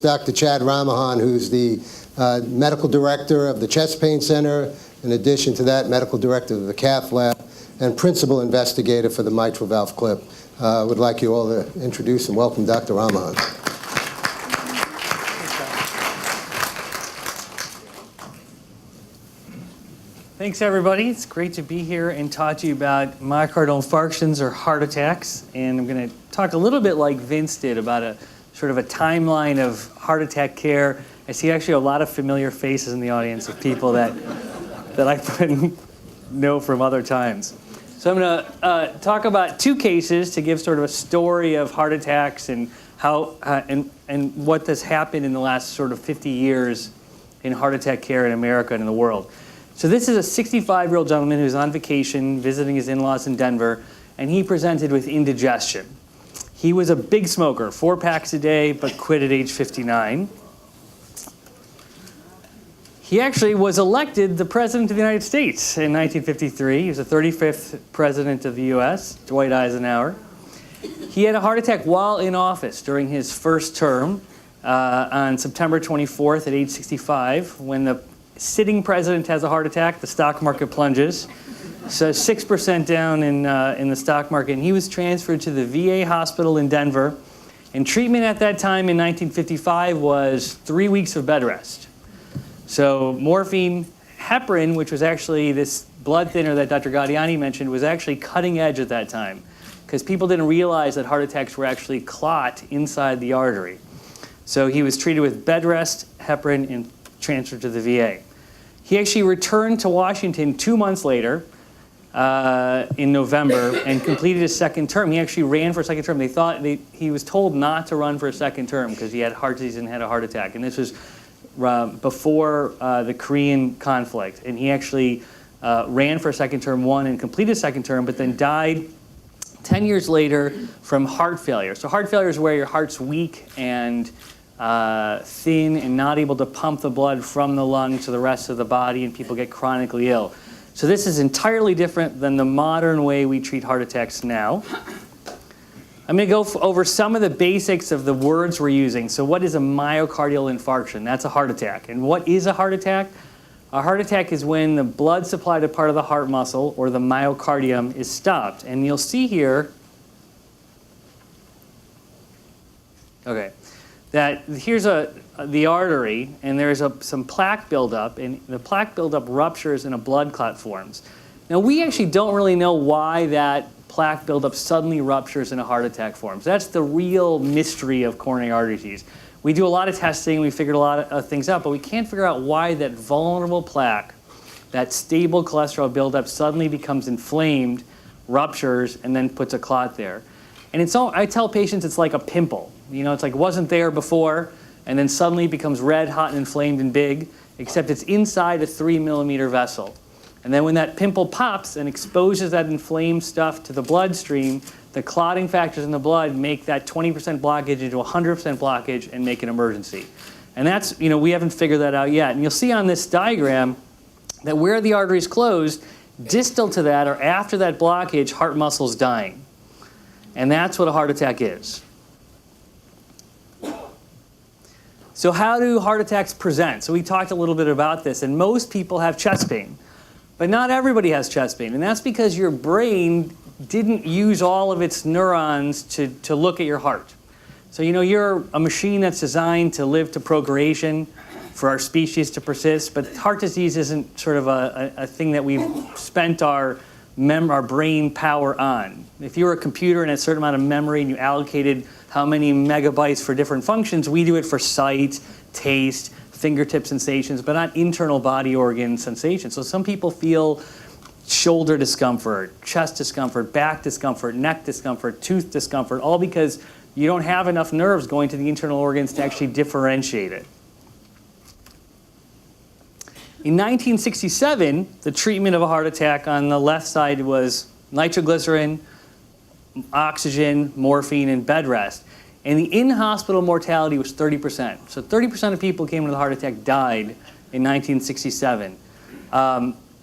Dr. Chad Rammohan, who's the medical director of the Chest Pain Center, in addition to that, medical director of the cath lab, and principal investigator for the mitral valve clip. I would like you all to introduce and welcome Dr. Rammohan. Thanks, everybody. It's great to be here and talk to you about myocardial infarctions or heart attacks. And I'm going to talk a little bit like Vince did about a sort of a timeline of heart attack care. I see actually a lot of familiar faces in the audience of people that I know from other times. So I'm going to talk about two cases to give sort of a story of heart attacks and how and what has happened in the last sort of 50 years in heart attack care in America and in the world. So this is a 65-year-old gentleman who's on vacation visiting his in-laws in Denver, and he presented with indigestion. He was a big smoker, 4 packs a day, but quit at age 59. He actually was elected the President of the United States in 1953. He was the 35th President of the US, Dwight Eisenhower. He had a heart attack while in office during his first term on September 24th at age 65. When the sitting president has a heart attack, the stock market plunges. So 6% down in the stock market. And he was transferred to the VA hospital in Denver. And treatment at that time in 1955 was 3 weeks of bed rest. So morphine, heparin, which was actually this blood thinner that Dr. Gaudiani mentioned, was actually cutting edge at that time because people didn't realize that heart attacks were actually clot inside the artery. So he was treated with bed rest, heparin, and transferred to the VA. He actually returned to Washington 2 months later in November and completed his second term. He actually ran for a second term. He was told not to run for a second term because he had heart disease and had a heart attack. And this was before the Korean conflict. And he actually ran for a second term, won, and completed a second term, but then died 10 years later from heart failure. So heart failure is where your heart's weak and thin and not able to pump the blood from the lungs to the rest of the body, and people get chronically ill. So this is entirely different than the modern way we treat heart attacks now. I'm going to go over some of the basics of the words we're using. So what is a myocardial infarction? That's a heart attack. And what is a heart attack? A heart attack is when the blood supply to part of the heart muscle, or the myocardium, is stopped. And you'll see here, that here's the artery, and there's some plaque buildup, and the plaque buildup ruptures and a blood clot forms. Now, we actually don't really know why that plaque buildup suddenly ruptures and a heart attack forms. That's the real mystery of coronary artery disease. We do a lot of testing, we figured a lot of things out, but we can't figure out why that vulnerable plaque, that stable cholesterol buildup, suddenly becomes inflamed, ruptures, and then puts a clot there. And I tell patients it's like a pimple. You know, it's like it wasn't there before, and then suddenly it becomes red, hot, and inflamed and big, except it's inside a 3-millimeter vessel. And then when that pimple pops and exposes that inflamed stuff to the bloodstream, the clotting factors in the blood make that 20% blockage into 100% blockage and make an emergency. And that's, we haven't figured that out yet. And you'll see on this diagram that where the artery is closed, distal to that or after that blockage, heart muscle is dying. And that's what a heart attack is. So how do heart attacks present? So we talked a little bit about this, and most people have chest pain. But not everybody has chest pain, and that's because your brain didn't use all of its neurons to look at your heart. So you're a machine that's designed to live to procreation, for our species to persist, but heart disease isn't sort of a thing that we've spent our brain power on. If you were a computer and a certain amount of memory and you allocated how many megabytes for different functions, we do it for sight, taste, fingertip sensations, but not internal body organ sensations. So some people feel shoulder discomfort, chest discomfort, back discomfort, neck discomfort, tooth discomfort, all because you don't have enough nerves going to the internal organs to actually differentiate it. In 1967, the treatment of a heart attack on the left side was nitroglycerin, oxygen, morphine, and bed rest. And the in-hospital mortality was 30%. So 30% of people who came with a heart attack died in 1967.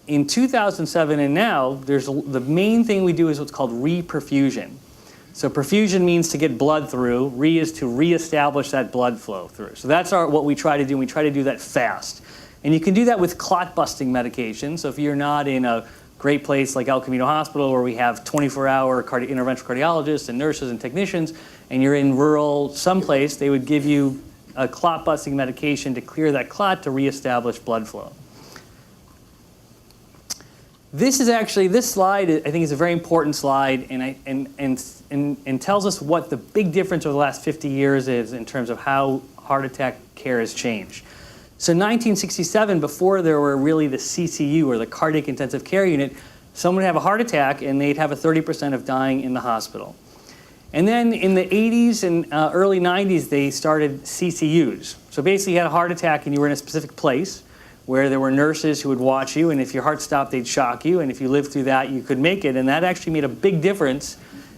In 2007 and now, the main thing we do is what's called reperfusion. So perfusion means to get blood through. Is to reestablish that blood flow through. So that's what we try to do. We try to do that fast. And you can do that with clot-busting medication. So if you're not in a great place like El Camino Hospital where we have 24-hour interventional cardiologists and nurses and technicians, and you're in rural someplace, they would give you a clot-busting medication to clear that clot to reestablish blood flow. This slide, I think, is a very important slide and tells us what the big difference over the last 50 years is in terms of how heart attack care has changed. So 1967, before there were really the CCU, or the cardiac intensive care unit, someone would have a heart attack and they'd have a 30% of dying in the hospital. And then in the 80s and early 90s, they started CCUs. So basically you had a heart attack and you were in a specific place where there were nurses who would watch you, and if your heart stopped, they'd shock you, and if you lived through that, you could make it. And that actually made a big difference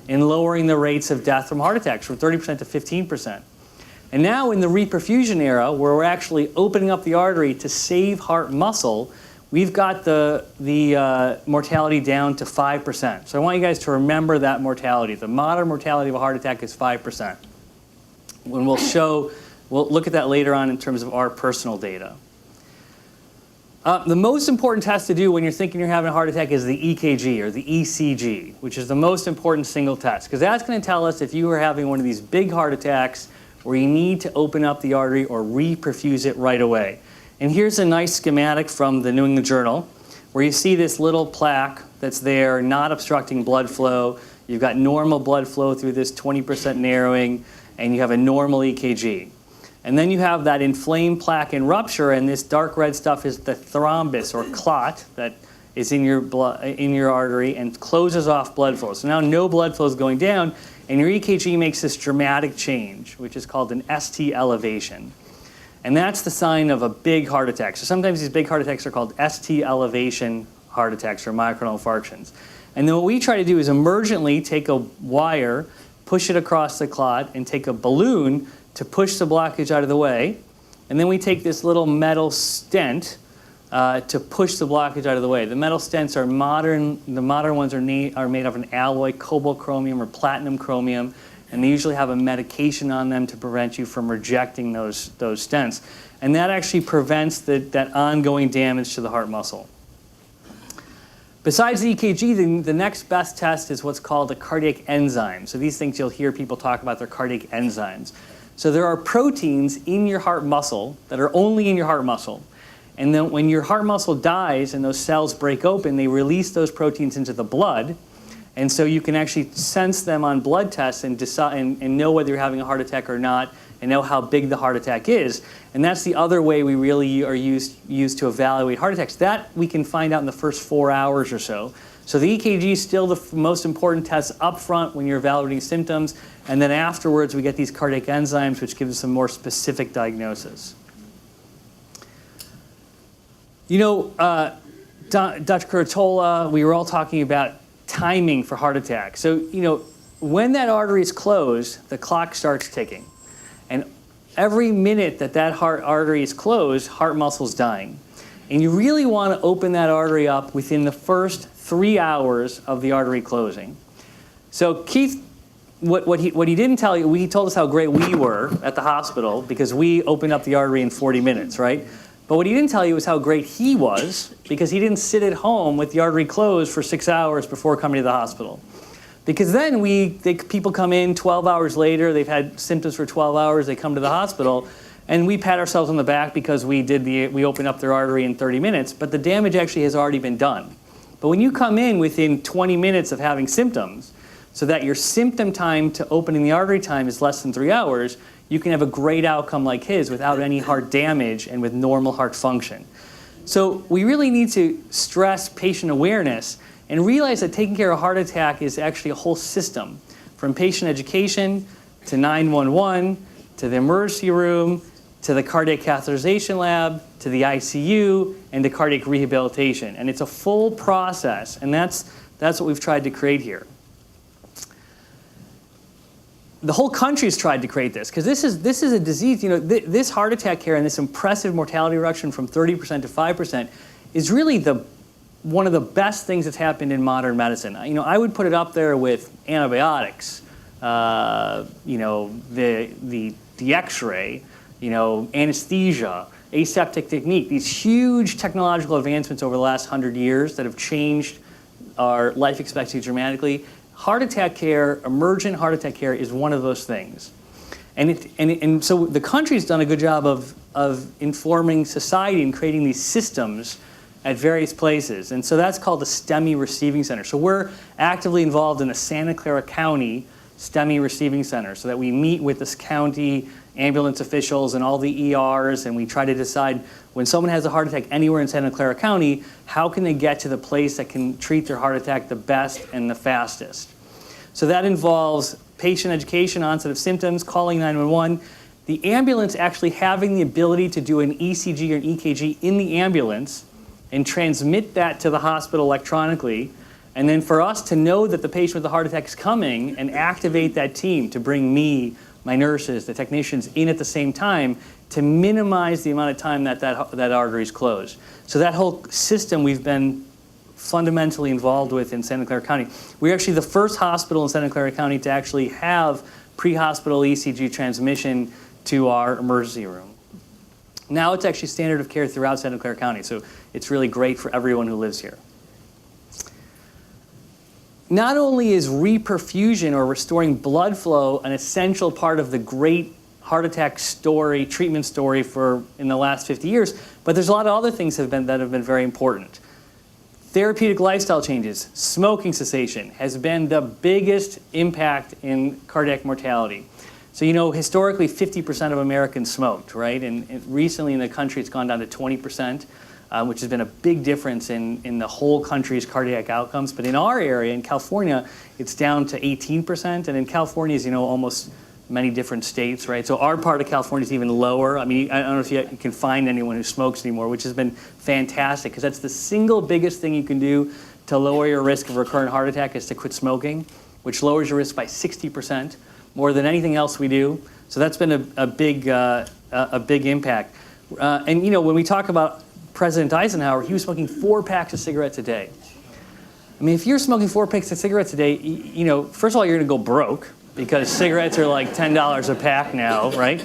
in lowering the rates of death from heart attacks from 30% to 15%. And now in the reperfusion era, where we're actually opening up the artery to save heart muscle, we've got the mortality down to 5%. So I want you guys to remember that mortality. The modern mortality of a heart attack is 5%. When we'll look at that later on in terms of our personal data. The most important test to do when you're thinking you're having a heart attack is the EKG, or the ECG, which is the most important single test, because that's going to tell us if you are having one of these big heart attacks where you need to open up the artery or reperfuse it right away. And here's a nice schematic from the New England Journal where you see this little plaque that's there, not obstructing blood flow. You've got normal blood flow through this 20% narrowing, and you have a normal EKG. And then you have that inflamed plaque and rupture, and this dark red stuff is the thrombus or clot that is in your artery and closes off blood flow. So now no blood flow is going down, and your EKG makes this dramatic change, which is called an ST elevation. And that's the sign of a big heart attack. So sometimes these big heart attacks are called ST elevation heart attacks or myocardial infarctions. And then what we try to do is emergently take a wire, push it across the clot, and take a balloon to push the blockage out of the way. And then we take this little metal stent to push the blockage out of the way. The metal stents are modern. The modern ones are made of an alloy, cobalt chromium or platinum chromium, and they usually have a medication on them to prevent you from rejecting those stents. And that actually prevents that ongoing damage to the heart muscle. Besides the EKG, the next best test is what's called a cardiac enzyme. So these things you'll hear people talk about, their cardiac enzymes. So there are proteins in your heart muscle that are only in your heart muscle. And then when your heart muscle dies and those cells break open, they release those proteins into the blood. And so you can actually sense them on blood tests and decide and know whether you're having a heart attack or not, and know how big the heart attack is. And that's the other way we really are used to evaluate heart attacks. That we can find out in the first 4 hours or so. So the EKG is still the most important test up front when you're evaluating symptoms, and then afterwards we get these cardiac enzymes, which gives us a more specific diagnosis. You know, Dr. Curatola, we were all talking about timing for heart attack. So, you know, when that artery is closed, the clock starts ticking. And every minute that heart artery is closed, heart muscle's dying. And you really want to open that artery up within the first 3 hours of the artery closing. So Keith, what he didn't tell you, he told us how great we were at the hospital because we opened up the artery in 40 minutes, right? But what he didn't tell you was how great he was because he didn't sit at home with the artery closed for 6 hours before coming to the hospital. Because then people come in 12 hours later, they've had symptoms for 12 hours, they come to the hospital, and we pat ourselves on the back because we opened up their artery in 30 minutes, but the damage actually has already been done. But when you come in within 20 minutes of having symptoms, so that your symptom time to opening the artery time is less than 3 hours, you can have a great outcome like his without any heart damage and with normal heart function. So we really need to stress patient awareness and realize that taking care of a heart attack is actually a whole system, from patient education to 911 to the emergency room to the cardiac catheterization lab to the ICU and to cardiac rehabilitation. And it's a full process, and that's what we've tried to create here. The whole country's tried to create this because this is a disease. You know, this heart attack care and this impressive mortality reduction from 30% to 5% is really one of the best things that's happened in modern medicine. You know, I would put it up there with antibiotics, the X-ray, anesthesia, aseptic technique, these huge technological advancements over the last 100 years that have changed our life expectancy dramatically. Heart attack care, emergent heart attack care, is one of those things. And so the country's done a good job of informing society and creating these systems at various places. And so that's called the Stemi Receiving Center. So we're actively involved in the Santa Clara County Stemi Receiving Center, so that we meet with this county ambulance officials and all the ERs, and we try to decide when someone has a heart attack anywhere in Santa Clara County, how can they get to the place that can treat their heart attack the best and the fastest. So that involves patient education, onset of symptoms, calling 911, the ambulance actually having the ability to do an ECG or an EKG in the ambulance and transmit that to the hospital electronically, and then for us to know that the patient with the heart attack is coming and activate that team to bring me, my nurses, the technicians in at the same time to minimize the amount of time that artery is closed. So that whole system we've been fundamentally involved with in Santa Clara County. We're actually the first hospital in Santa Clara County to actually have pre-hospital ECG transmission to our emergency room. Now it's actually standard of care throughout Santa Clara County, so it's really great for everyone who lives here. Not only is reperfusion or restoring blood flow an essential part of the great heart attack story, treatment story in the last 50 years, but there's a lot of other things that have been very important. Therapeutic lifestyle changes, smoking cessation has been the biggest impact in cardiac mortality. So historically 50% of Americans smoked, right? And recently in the country it's gone down to 20%. Which has been a big difference in the whole country's cardiac outcomes. But in our area, in California, it's down to 18%. And in California, as almost many different states, right? So our part of California is even lower. I mean, I don't know if you can find anyone who smokes anymore, which has been fantastic, because that's the single biggest thing you can do to lower your risk of recurrent heart attack is to quit smoking, which lowers your risk by 60%, more than anything else we do. So that's been a big impact. And when we talk about President Eisenhower, he was smoking 4 packs of cigarettes a day. I mean, if you're smoking 4 packs of cigarettes a day, first of all, you're going to go broke because cigarettes are like $10 a pack now, right?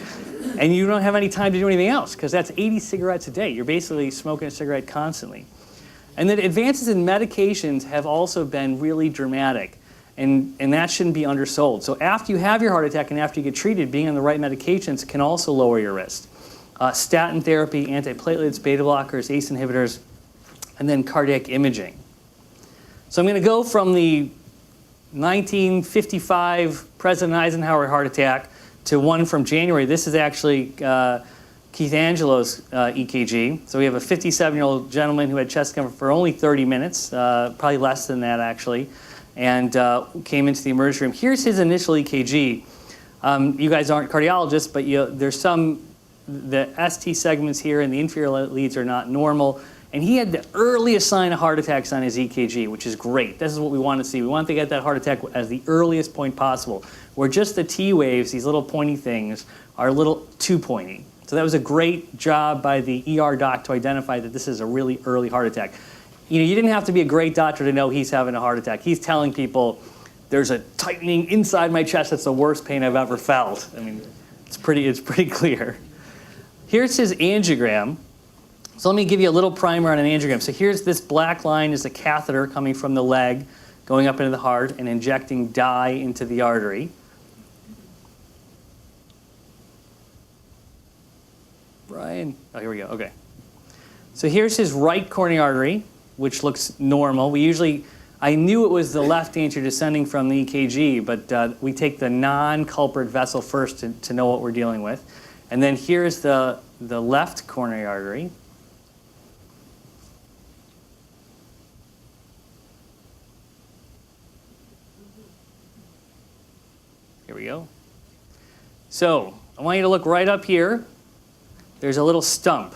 And you don't have any time to do anything else because that's 80 cigarettes a day. You're basically smoking a cigarette constantly. And then advances in medications have also been really dramatic, and that shouldn't be undersold. So after you have your heart attack and after you get treated, being on the right medications can also lower your risk. Statin therapy, antiplatelets, beta blockers, ACE inhibitors, and then cardiac imaging. So I'm going to go from the 1955 President Eisenhower heart attack to one from January. This is actually Keith Angelo's EKG. So we have a 57-year-old gentleman who had chest comfort for only 30 minutes, probably less than that actually, and came into the emergency room. Here's his initial EKG. You guys aren't cardiologists, but there's the ST segments here and the inferior leads are not normal. And he had the earliest sign of heart attacks on his EKG, which is great. This is what we want to see. We want to get that heart attack as the earliest point possible, where just the T waves, these little pointy things, are a little too pointy. So that was a great job by the ER doc to identify that this is a really early heart attack. You didn't have to be a great doctor to know he's having a heart attack. He's telling people, there's a tightening inside my chest that's the worst pain I've ever felt. I mean, it's pretty clear. Here's his angiogram. So let me give you a little primer on an angiogram. So here's this black line is a catheter coming from the leg, going up into the heart and injecting dye into the artery. Brian, oh, here we go, okay. So here's his right coronary artery, which looks normal. I knew it was the left anterior descending from the EKG, but we take the non-culprit vessel first to know what we're dealing with. And then here's the left coronary artery. Here we go. So I want you to look right up here. There's a little stump.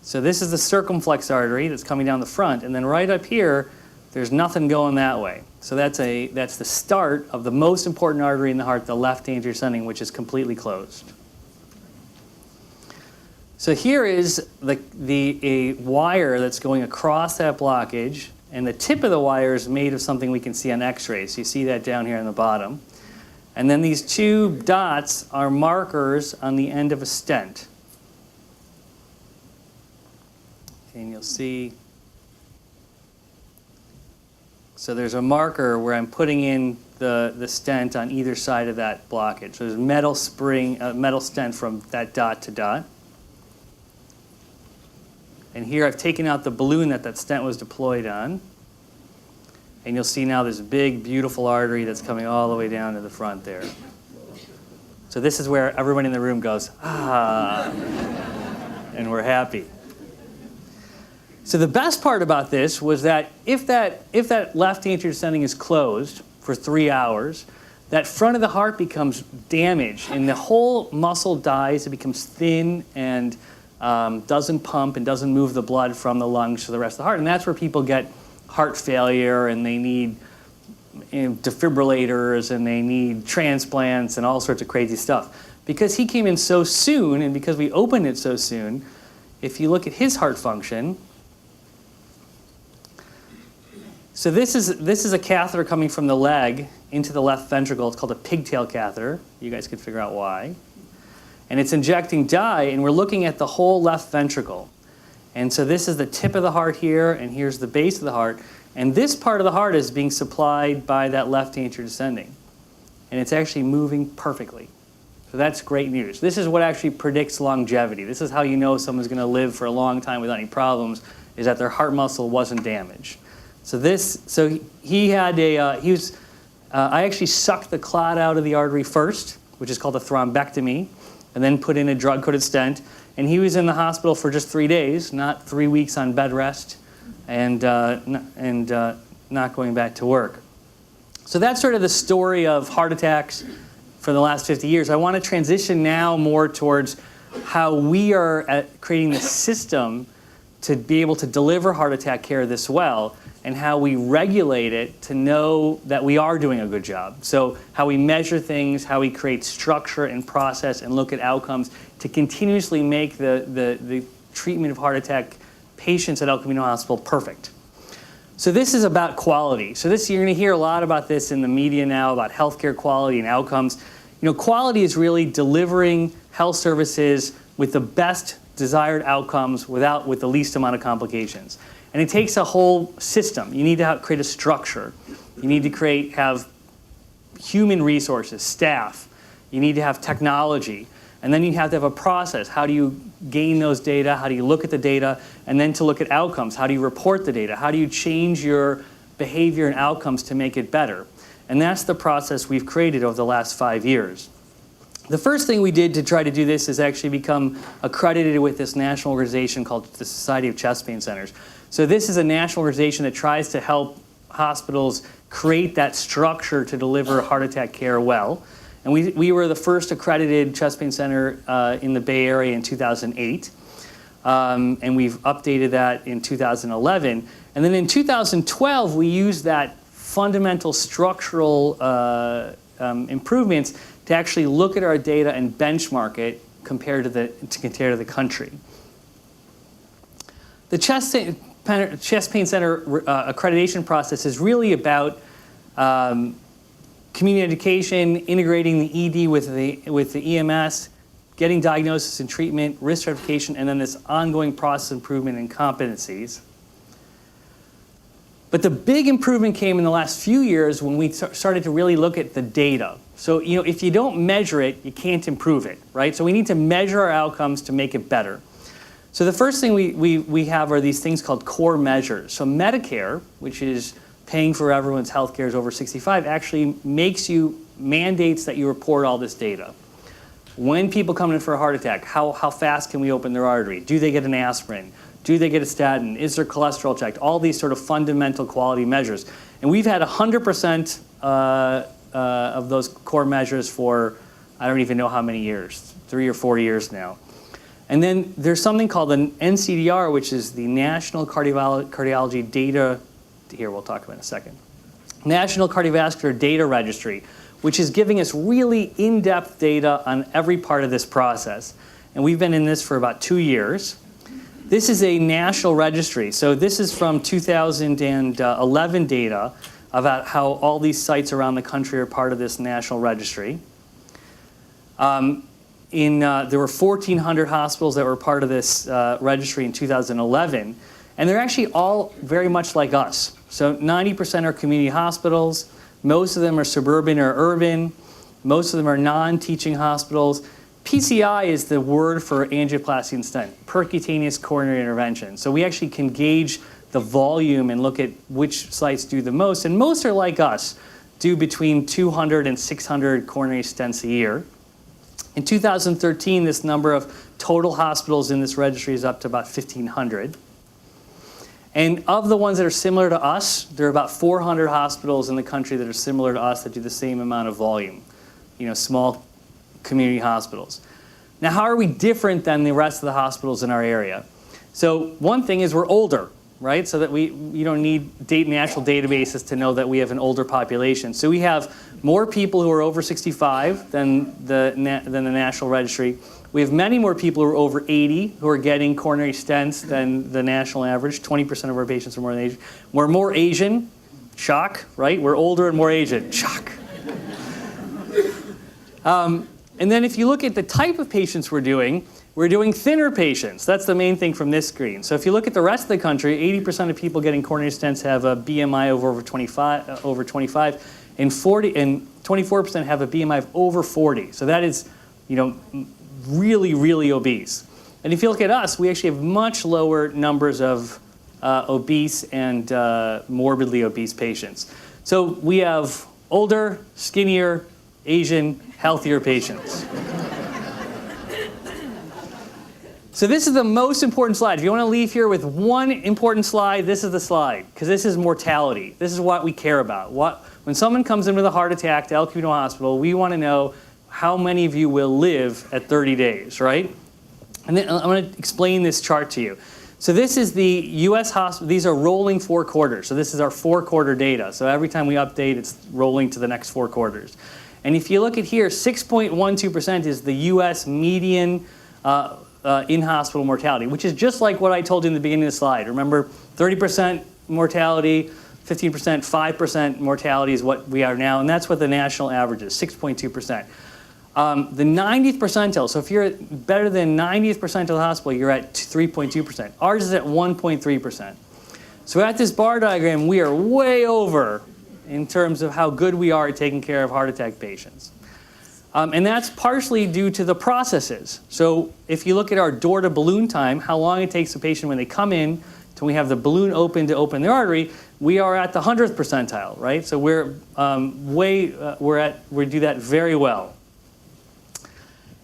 So this is the circumflex artery that's coming down the front, and then right up here, there's nothing going that way. So that's the start of the most important artery in the heart, the left anterior descending, which is completely closed. So here is a wire that's going across that blockage And the tip of the wire is made of something we can see on x-rays. You see that down here on the bottom. And then these two dots are markers on the end of a stent. And you'll see, so there's a marker where I'm putting in the stent on either side of that blockage. So there's metal spring, metal stent from that dot to dot. And here I've taken out the balloon that stent was deployed on. And you'll see now this big, beautiful artery that's coming all the way down to the front there. So this is where everyone in the room goes, ah, and we're happy. So the best part about this was that if that left anterior descending is closed for 3 hours, that front of the heart becomes damaged, and the whole muscle dies. It becomes thin and doesn't pump and doesn't move the blood from the lungs to the rest of the heart. And that's where people get heart failure, and they need defibrillators, and they need transplants and all sorts of crazy stuff. Because he came in so soon, and because we opened it so soon, if you look at his heart function, so this is a catheter coming from the leg into the left ventricle. It's called a pigtail catheter. You guys can figure out why. And it's injecting dye, and we're looking at the whole left ventricle. And so this is the tip of the heart here, and here's the base of the heart. And this part of the heart is being supplied by that left anterior descending. And it's actually moving perfectly. So that's great news. This is what actually predicts longevity. This is how you know someone's going to live for a long time without any problems, is that their heart muscle wasn't damaged. So he had I actually sucked the clot out of the artery first, which is called a thrombectomy, and then put in a drug-coated stent. And he was in the hospital for just 3 days, not 3 weeks on bed rest, and not going back to work. So that's sort of the story of heart attacks for the last 50 years. I want to transition now more towards how we are creating the system to be able to deliver heart attack care this well, and how we regulate it to know that we are doing a good job. So how we measure things, how we create structure and process and look at outcomes to continuously make the treatment of heart attack patients at El Camino Hospital perfect. So this is about quality. So you're going to hear a lot about this in the media now, about healthcare quality and outcomes. Quality is really delivering health services with the best desired outcomes with the least amount of complications. And it takes a whole system. You need to create a structure. You need to have human resources, staff. You need to have technology. And then you have to have a process. How do you gain those data? How do you look at the data? And then to look at outcomes. How do you report the data? How do you change your behavior and outcomes to make it better? And that's the process we've created over the last 5 years. The first thing we did to try to do this is actually become accredited with this national organization called the Society of Chest Pain Centers. So this is a national organization that tries to help hospitals create that structure to deliver heart attack care well. And we were the first accredited chest pain center in the Bay Area in 2008. And we've updated that in 2011. And then in 2012, we used that fundamental structural improvements to actually look at our data and benchmark it compared to the country. The chest pain center accreditation process is really about community education, integrating the ED with the EMS, getting diagnosis and treatment, risk stratification, and then this ongoing process improvement and competencies. But the big improvement came in the last few years when we started to really look at the data. So, if you don't measure it, you can't improve it, right? So we need to measure our outcomes to make it better. So the first thing we have are these things called core measures. So Medicare, which is paying for everyone's health care is over 65, actually mandates that you report all this data. When people come in for a heart attack, how fast can we open their artery? Do they get an aspirin? Do they get a statin? Is their cholesterol checked? All these sort of fundamental quality measures. And we've had 100% of those core measures for, I don't even know how many years, 3 or 4 years now. And then there's something called an NCDR, which is the National Cardiology Data, here we'll talk about in a second, National Cardiovascular Data Registry, which is giving us really in-depth data on every part of this process. And we've been in this for about 2 years. This is a national registry. So this is from 2011 data about how all these sites around the country are part of this national registry. There were 1,400 hospitals that were part of this registry in 2011, and they're actually all very much like us. So 90% are community hospitals, most of them are suburban or urban, most of them are non-teaching hospitals. PCI is the word for angioplasty and stent, percutaneous coronary intervention. So we actually can gauge the volume and look at which sites do the most, and most are like us, do between 200 and 600 coronary stents a year. In 2013, this number of total hospitals in this registry is up to about 1,500. And of the ones that are similar to us, there are about 400 hospitals in the country that are similar to us that do the same amount of volume, small community hospitals. Now, how are we different than the rest of the hospitals in our area? So one thing is we're older, right? So that you don't need national databases to know that we have an older population. So we have more people who are over 65 than the national registry. We have many more people who are over 80 who are getting coronary stents than the national average. 20% of our patients are more than Asian. We're more Asian. Shock, right? We're older and more Asian. Shock. And then if you look at the type of patients we're doing thinner patients. That's the main thing from this screen. So if you look at the rest of the country, 80% of people getting coronary stents have a BMI of over 25, and 24% have a BMI of over 40. So that is, really, really obese. And if you look at us, we actually have much lower numbers of obese and morbidly obese patients. So we have older, skinnier, Asian, healthier patients. So this is the most important slide. If you want to leave here with one important slide, this is the slide, because this is mortality. This is what we care about. When someone comes in with a heart attack to El Camino Hospital, we want to know how many of you will live at 30 days, right? And then I'm going to explain this chart to you. So this is the U.S. hospital. These are rolling 4 quarters. So this is our 4-quarter data. So every time we update, it's rolling to the next 4 quarters. And if you look at here, 6.12% is the U.S. median in-hospital mortality, which is just like what I told you in the beginning of the slide. Remember, 30% mortality, 15%, 5% mortality is what we are now, and that's what the national average is, 6.2%. The 90th percentile, so if you're better than 90th percentile of the hospital, you're at 3.2%. Ours is at 1.3%. So at this bar diagram, we are way over in terms of how good we are at taking care of heart attack patients. And that's partially due to the processes. So if you look at our door-to-balloon time, how long it takes a patient when they come in till we have the balloon open to open their artery, we are at the 100th percentile, right? So we do that very well.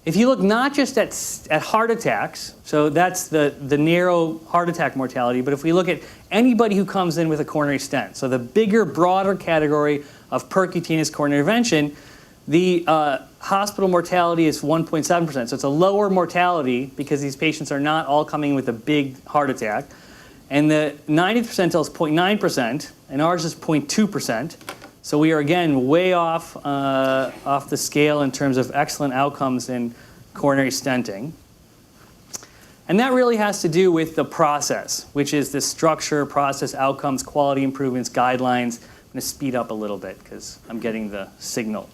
If you look not just at heart attacks, so that's the narrow heart attack mortality, but if we look at anybody who comes in with a coronary stent, so the bigger, broader category of percutaneous coronary intervention, the hospital mortality is 1.7%. So it's a lower mortality because these patients are not all coming with a big heart attack. And the 90th percentile is 0.9%, and ours is 0.2%. So we are, again, way off the scale in terms of excellent outcomes in coronary stenting. And that really has to do with the process, which is the structure, process, outcomes, quality improvements, guidelines. I'm going to speed up a little bit because I'm getting the signal.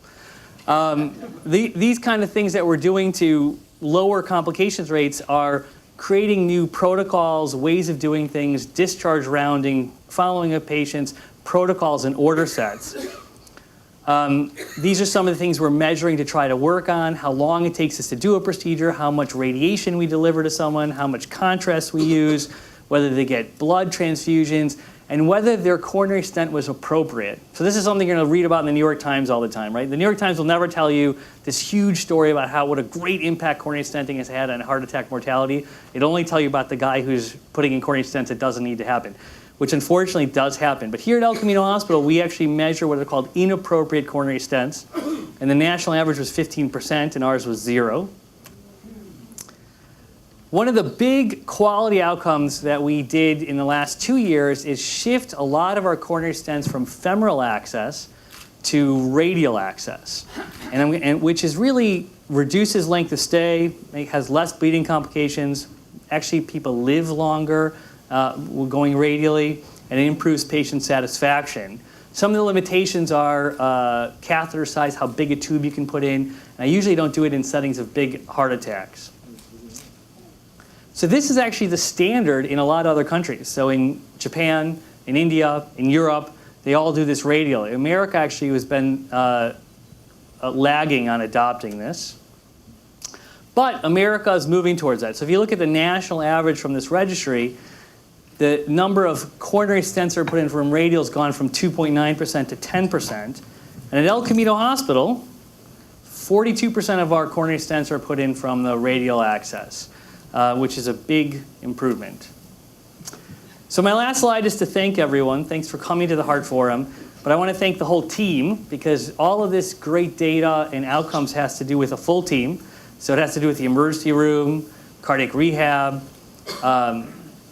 These kind of things that we're doing to lower complications rates are creating new protocols, ways of doing things, discharge rounding, following up patients, protocols and order sets. These are some of the things we're measuring to try to work on, how long it takes us to do a procedure, how much radiation we deliver to someone, how much contrast we use, whether they get blood transfusions, and whether their coronary stent was appropriate. So this is something you're going to read about in the New York Times all the time, right? The New York Times will never tell you this huge story about what a great impact coronary stenting has had on heart attack mortality. It'll only tell you about the guy who's putting in coronary stents that doesn't need to happen, which unfortunately does happen. But here at El Camino Hospital, we actually measure what are called inappropriate coronary stents, and the national average was 15%, and ours was 0. One of the big quality outcomes that we did in the last 2 years is shift a lot of our coronary stents from femoral access to radial access, and which is really reduces length of stay, has less bleeding complications, actually people live longer going radially, and it improves patient satisfaction. Some of the limitations are catheter size, how big a tube you can put in. And I usually don't do it in settings of big heart attacks. So this is actually the standard in a lot of other countries. So in Japan, in India, in Europe, they all do this radially. America actually has been lagging on adopting this. But America is moving towards that. So if you look at the national average from this registry, the number of coronary stents that are put in from radial has gone from 2.9% to 10%. And at El Camino Hospital, 42% of our coronary stents are put in from the radial access, which is a big improvement. So my last slide is to thank everyone. Thanks for coming to the Heart Forum. But I want to thank the whole team, because all of this great data and outcomes has to do with a full team. So it has to do with the emergency room, cardiac rehab,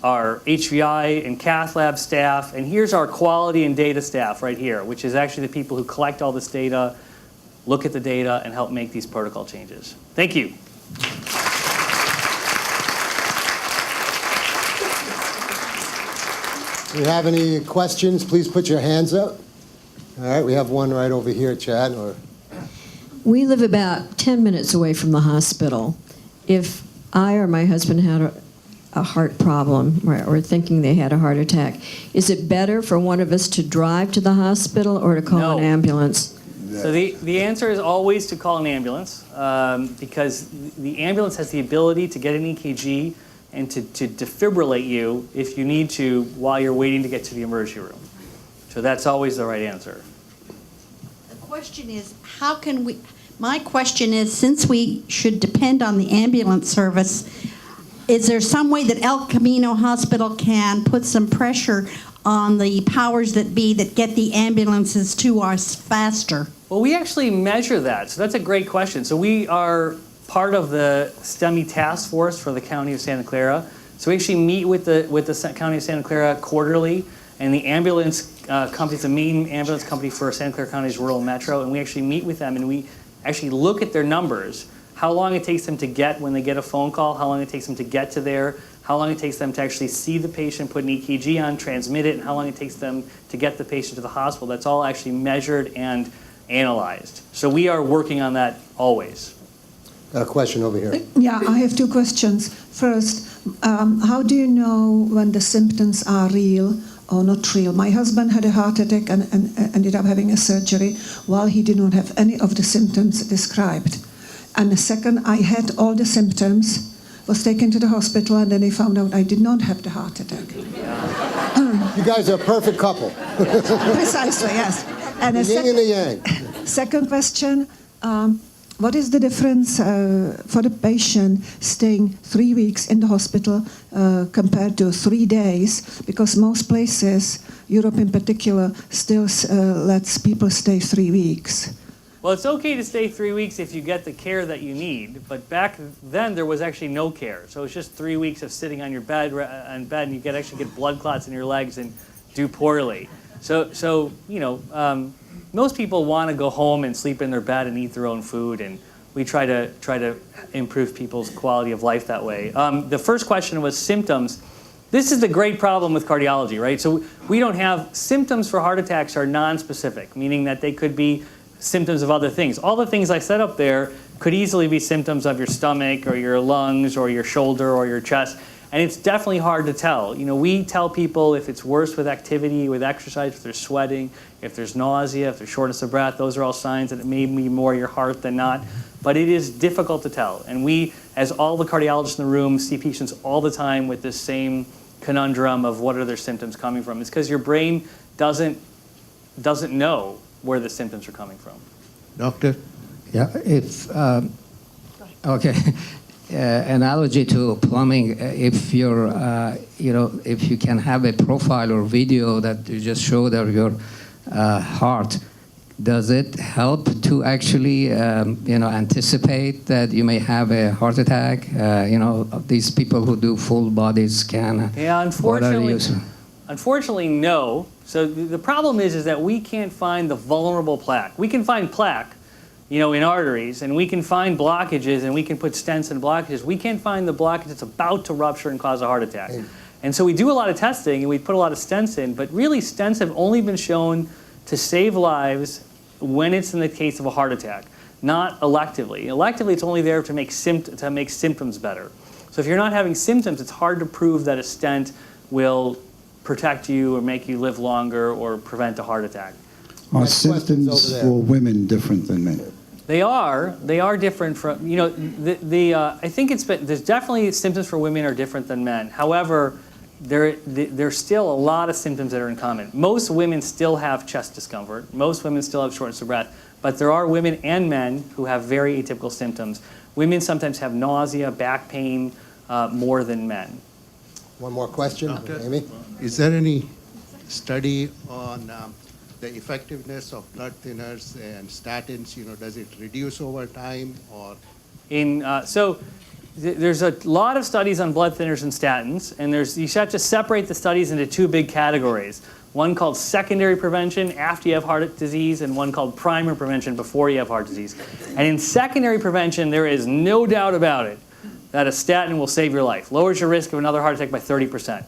our HVI and cath lab staff. And here's our quality and data staff right here, which is actually the people who collect all this data, look at the data, and help make these protocol changes. Thank you. If you have any questions, please put your hands up. All right, we have one right over here, Chad. We live about 10 minutes away from the hospital. If I or my husband had a heart problem, or thinking they had a heart attack, is it better for one of us to drive to the hospital or to call an ambulance? So the answer is always to call an ambulance, because the ambulance has the ability to get an EKG and to defibrillate you if you need to while you're waiting to get to the emergency room. So that's always the right answer. The question is, how can we, my question is, since we should depend on the ambulance service, is there some way that El Camino Hospital can put some pressure on the powers that be that get the ambulances to us faster? Well, we actually measure that, so that's a great question. So we are part of the Stemi task force for the County of Santa Clara. So we actually meet with the County of Santa Clara quarterly, and the ambulance company is the main ambulance company for Santa Clara County's rural metro, and we actually meet with them and we actually look at their numbers, how long it takes them to get when they get a phone call, how long it takes them to get to there, how long it takes them to actually see the patient, put an EKG on, transmit it, and how long it takes them to get the patient to the hospital. That's all actually measured and analyzed. So we are working on that always. Got a question over here. Yeah, I have two questions. First, how do you know when the symptoms are real or not real? My husband had a heart attack and ended up having a surgery while he did not have any of the symptoms described. And the second, I had all the symptoms, was taken to the hospital, and then they found out I did not have the heart attack. You guys are a perfect couple. Precisely, yes. And The yin and the yang. second question, what is the difference for the patient staying 3 weeks in the hospital compared to 3 days? Because most places, Europe in particular, still lets people stay 3 weeks. Well, it's okay to stay 3 weeks if you get the care that you need, but back then there was actually no care. So it's just 3 weeks of sitting on your bed, and you actually get blood clots in your legs and do poorly. So you know, most people want to go home and sleep in their bed and eat their own food, and we try to improve people's quality of life that way. The first question was symptoms. This is the great problem with cardiology, right? So we don't have symptoms for heart attacks are non-specific, meaning that they could be symptoms of other things. All the things I said up there could easily be symptoms of your stomach or your lungs or your shoulder or your chest. And it's definitely hard to tell. You know, we tell people if it's worse with activity, with exercise, if there's sweating, if there's nausea, if there's shortness of breath, those are all signs that it may be more your heart than not. But it is difficult to tell. And we, as all the cardiologists in the room, see patients all the time with this same conundrum of what are their symptoms coming from. It's because your brain doesn't know where the symptoms are coming from. Doctor? Yeah, okay. Analogy to plumbing, if you're, if you can have a profile or video that you just showed of your heart, does it help to actually, anticipate that you may have a heart attack? These people who do full body scan. Yeah, unfortunately, no. So the problem is that we can't find the vulnerable plaque. We can find plaque, in arteries, and we can find blockages, and we can put stents in blockages. We can't find the blockage that's about to rupture and cause a heart attack. And so we do a lot of testing, and we put a lot of stents in, but really stents have only been shown to save lives when it's in the case of a heart attack, not electively. Electively, it's only there to make symptoms better. So if you're not having symptoms, it's hard to prove that a stent will protect you or make you live longer or prevent a heart attack. Are Next question's over symptoms there. for women different than men? They are different from, I think there's definitely symptoms for women are different than men. However, there's still a lot of symptoms that are in common. Most women still have chest discomfort. Most women still have shortness of breath. But there are women and men who have very atypical symptoms. Women sometimes have nausea, back pain, more than men. One more question, Amy? Is there any study on the effectiveness of blood thinners and statins? Does it reduce over time, or? There's a lot of studies on blood thinners and statins, and you have to separate the studies into two big categories. One called secondary prevention after you have heart disease, and one called primary prevention before you have heart disease. And in secondary prevention, there is no doubt about it that a statin will save your life. Lowers your risk of another heart attack by 30%.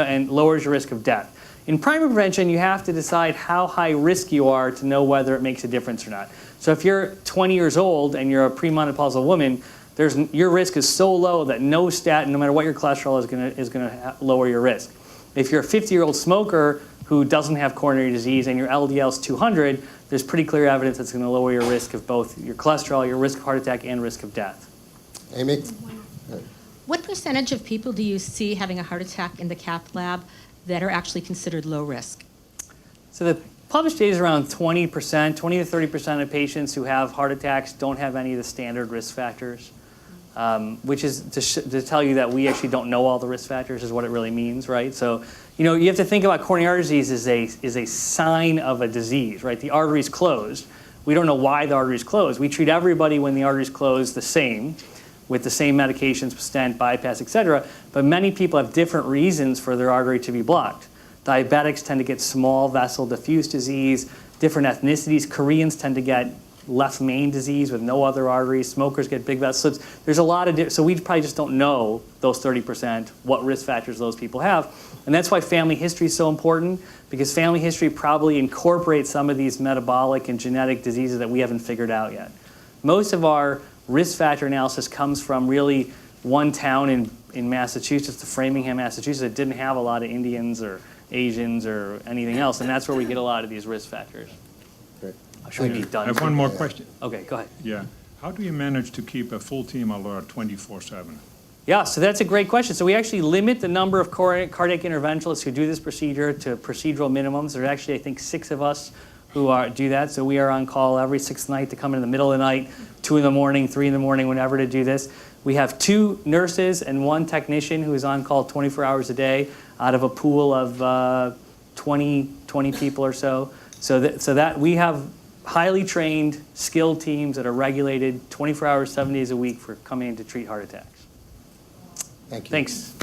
And lowers your risk of death. In primary prevention, you have to decide how high risk you are to know whether it makes a difference or not. So if you're 20 years old and you're a premenopausal woman, your risk is so low that no statin, no matter what your cholesterol is going to lower your risk. If you're a 50-year-old smoker who doesn't have coronary disease and your LDL is 200, there's pretty clear evidence that's going to lower your risk of both your cholesterol, your risk of heart attack, and risk of death. Amy? What percentage of people do you see having a heart attack in the cath lab that are actually considered low risk? So the published data is around 20%, 20 to 30% of patients who have heart attacks don't have any of the standard risk factors, which is to tell you that we actually don't know all the risk factors is what it really means, right? So, you have to think about coronary artery disease is a sign of a disease, right? The artery's closed. We don't know why the artery's closed. We treat everybody when the artery's closed the same, with the same medications, stent, bypass, et cetera, but many people have different reasons for their artery to be blocked. Diabetics tend to get small vessel diffuse disease, different ethnicities. Koreans tend to get left main disease with no other arteries. Smokers get big vessels. So there's a lot of so we probably just don't know those 30%, what risk factors those people have. And that's why family history is so important, because family history probably incorporates some of these metabolic and genetic diseases that we haven't figured out yet. Most of our risk factor analysis comes from really one town in Massachusetts, the Framingham, Massachusetts, that didn't have a lot of Indians or Asians or anything else, and that's where we get a lot of these risk factors. Great. Should we be done? I have one more question. Okay, go ahead. Yeah. How do you manage to keep a full team alert 24/7? Yeah, so that's a great question. So we actually limit the number of cardiac interventionalists who do this procedure to procedural minimums. There's actually, I think, 6 of us who do that. So we are on call every 6th night to come in the middle of the night, 2 in the morning, 3 in the morning, whenever to do this. We have 2 nurses and 1 technician who is on call 24 hours a day out of a pool of 20 people or so. So that we have highly trained, skilled teams that are regulated 24 hours, 7 days a week for coming in to treat heart attacks. Thank you. Thanks.